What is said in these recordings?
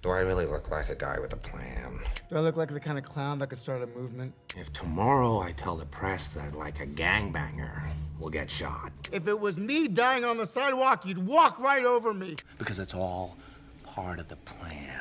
Do I really look like a guy with a plan? Do I look like the kind of clown that could start a movement? If tomorrow I tell the press that, like a gangbanger, will get shot. If it was me dying on the sidewalk, you'd walk right over me. Because it's all part of the plan.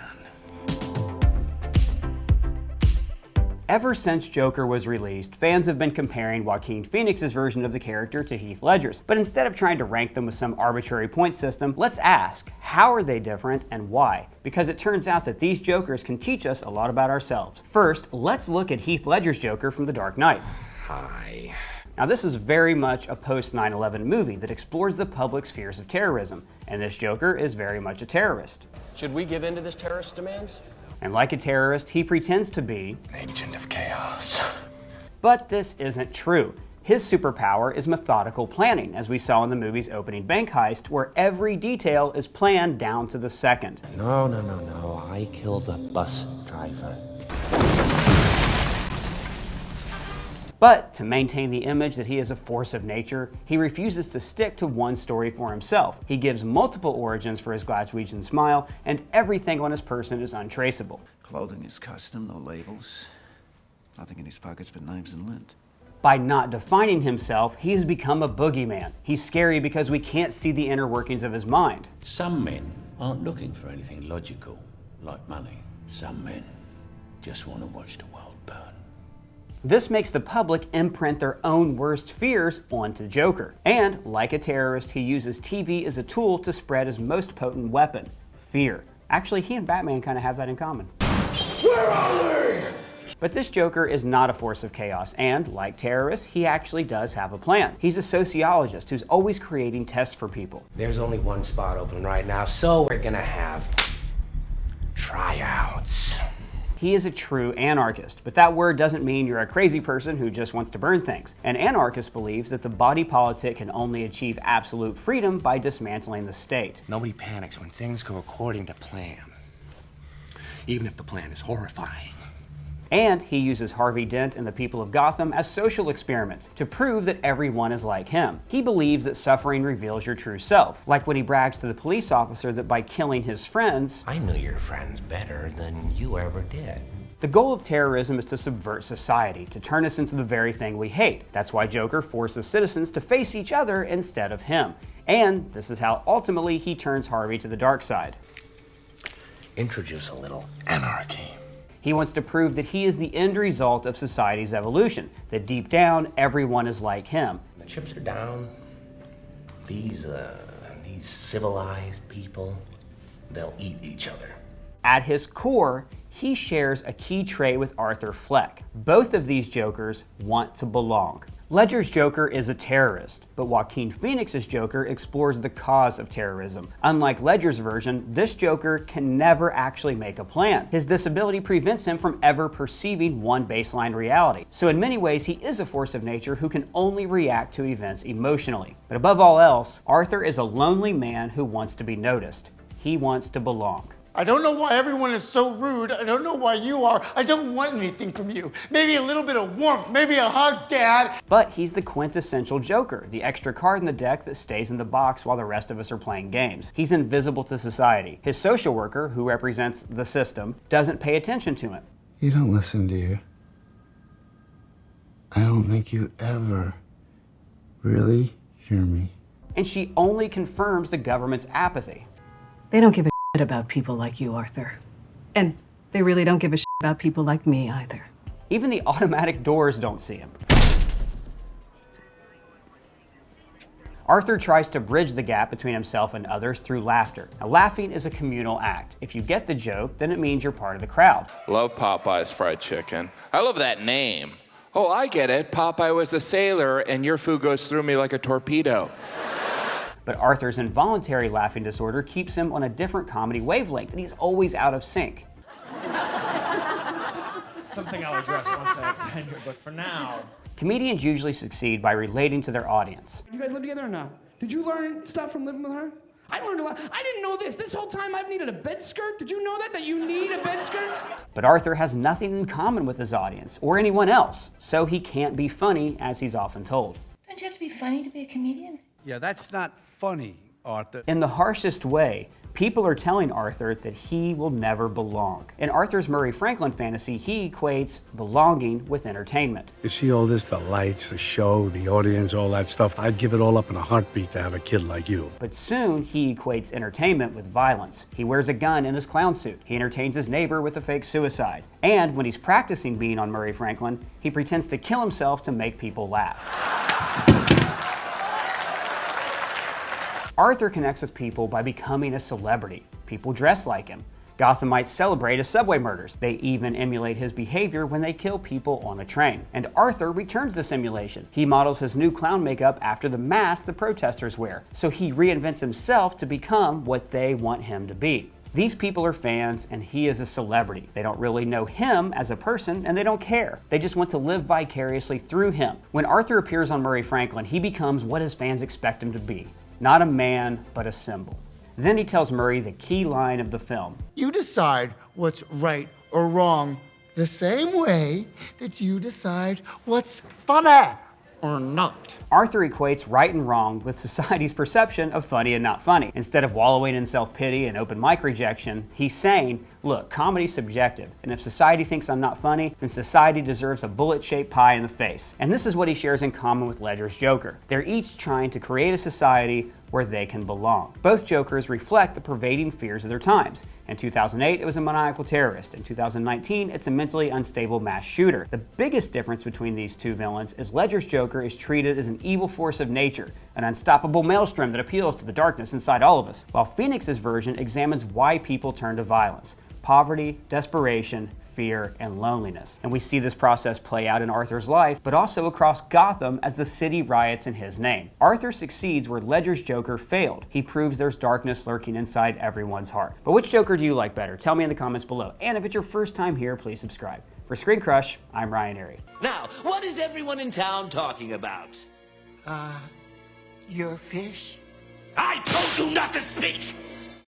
Ever since Joker was released, fans have been comparing Joaquin Phoenix's version of the character to Heath Ledger's. But instead of trying to rank them with some arbitrary point system, let's ask, how are they different and why? Because it turns out that these Jokers can teach us a lot about ourselves. First, let's look at Heath Ledger's Joker from The Dark Knight. Hi. Now this is very much a post-9/11 movie that explores the public's fears of terrorism, and this Joker is very much a terrorist. Should we give in to this terrorist's demands? And like a terrorist, he pretends to be An agent of chaos. But this isn't true. His superpower is methodical planning, as we saw in the movie's opening bank heist, where every detail is planned down to the second. No. I killed the bus driver. But to maintain the image that he is a force of nature, he refuses to stick to one story for himself. He gives multiple origins for his Glaswegian smile, and everything on his person is untraceable. Clothing is custom, no labels. Nothing in his pockets but knives and lint. By not defining himself, he has become a boogeyman. He's scary because we can't see the inner workings of his mind. Some men aren't looking for anything logical, like money. Some men just want to watch the world burn. This makes the public imprint their own worst fears onto Joker. And, like a terrorist, he uses TV as a tool to spread his most potent weapon, fear. Actually, he and Batman kind of have that in common. Where are they? But this Joker is not a force of chaos, and, like terrorists, he actually does have a plan. He's a sociologist who's always creating tests for people. There's only one spot open right now, so we're gonna have tryouts. He is a true anarchist, but that word doesn't mean you're a crazy person who just wants to burn things. An anarchist believes that the body politic can only achieve absolute freedom by dismantling the state. Nobody panics when things go according to plan, even if the plan is horrifying. And he uses Harvey Dent and the people of Gotham as social experiments to prove that everyone is like him. He believes that suffering reveals your true self, like when he brags to the police officer that by killing his friends, I knew your friends better than you ever did. the goal of terrorism is to subvert society, to turn us into the very thing we hate. That's why Joker forces citizens to face each other instead of him. And this is how ultimately he turns Harvey to the dark side. Introduce a little anarchy. He wants to prove that he is the end result of society's evolution, that deep down, everyone is like him. The chips are down. These civilized people, they'll eat each other. At his core, he shares a key trait with Arthur Fleck. Both of these Jokers want to belong. Ledger's Joker is a terrorist, but Joaquin Phoenix's Joker explores the cause of terrorism. Unlike Ledger's version, this Joker can never actually make a plan. His disability prevents him from ever perceiving one baseline reality. So in many ways, he is a force of nature who can only react to events emotionally. But above all else, Arthur is a lonely man who wants to be noticed. He wants to belong. I don't know why everyone is so rude. I don't know why you are. I don't want anything from you. Maybe a little bit of warmth, maybe a hug, Dad. But he's the quintessential Joker, the extra card in the deck that stays in the box while the rest of us are playing games. He's invisible to society. His social worker, who represents the system, doesn't pay attention to him. You don't listen, do you? I don't think you ever really hear me. And she only confirms the government's apathy. They don't give a shit about people like you, Arthur. And they really don't give a shit about people like me either. Even the automatic doors don't see him. Arthur tries to bridge the gap between himself and others through laughter. Now, laughing is a communal act. If you get the joke, then it means you're part of the crowd. Love Popeye's fried chicken. I love that name. Oh, I get it. Popeye was a sailor, and your food goes through me like a torpedo. But Arthur's involuntary laughing disorder keeps him on a different comedy wavelength, and he's always out of sync. Something I'll address once I have tenure, but for now... Comedians usually succeed by relating to their audience. You guys live together or not? Did you learn stuff from living with her? I learned a lot. I didn't know this. This whole time I've needed a bed skirt. Did you know that you need a bed skirt? But Arthur has nothing in common with his audience, or anyone else, so he can't be funny, as he's often told. Don't you have to be funny to be a comedian? Yeah, that's not funny, Arthur. In the harshest way, People are telling Arthur that he will never belong. In Arthur's Murray Franklin fantasy, he equates belonging with entertainment. You see all this, the lights, the show, the audience, all that stuff. I'd give it all up in a heartbeat to have a kid like you. But soon, he equates entertainment with violence. He wears a gun in his clown suit. He entertains his neighbor with a fake suicide. And when he's practicing being on Murray Franklin, he pretends to kill himself to make people laugh. Arthur connects with people by becoming a celebrity. People dress like him. Gothamites celebrate his subway murders. They even emulate his behavior when they kill people on a train. And Arthur returns this emulation. He models his new clown makeup after the mask the protesters wear. So he reinvents himself to become what they want him to be. These people are fans, and he is a celebrity. They don't really know him as a person, and they don't care. They just want to live vicariously through him. When Arthur appears on Murray Franklin, he becomes what his fans expect him to be. Not a man, but a symbol. Then he tells Murray the key line of the film. You decide what's right or wrong the same way that you decide what's funny or not. Arthur equates right and wrong with society's perception of funny and not funny. Instead of wallowing in self-pity and open mic rejection, he's saying, look, comedy's subjective, and if society thinks I'm not funny, then society deserves a bullet-shaped pie in the face. And this is what he shares in common with Ledger's Joker. They're each trying to create a society where they can belong. Both Jokers reflect the pervading fears of their times. In 2008, it was a maniacal terrorist. In 2019, it's a mentally unstable mass shooter. The biggest difference between these two villains is Ledger's Joker is treated as an evil force of nature, an unstoppable maelstrom that appeals to the darkness inside all of us, while Phoenix's version examines why people turn to violence: poverty, desperation, fear, and loneliness. And we see this process play out in Arthur's life, but also across Gotham as the city riots in his name. Arthur succeeds where Ledger's Joker failed. He proves there's darkness lurking inside everyone's heart. But which Joker do you like better? Tell me in the comments below. And if it's your first time here, please subscribe. For Screen Crush, I'm Ryan Airy. Now, what is everyone in town talking about? Your fish? I told you not to speak!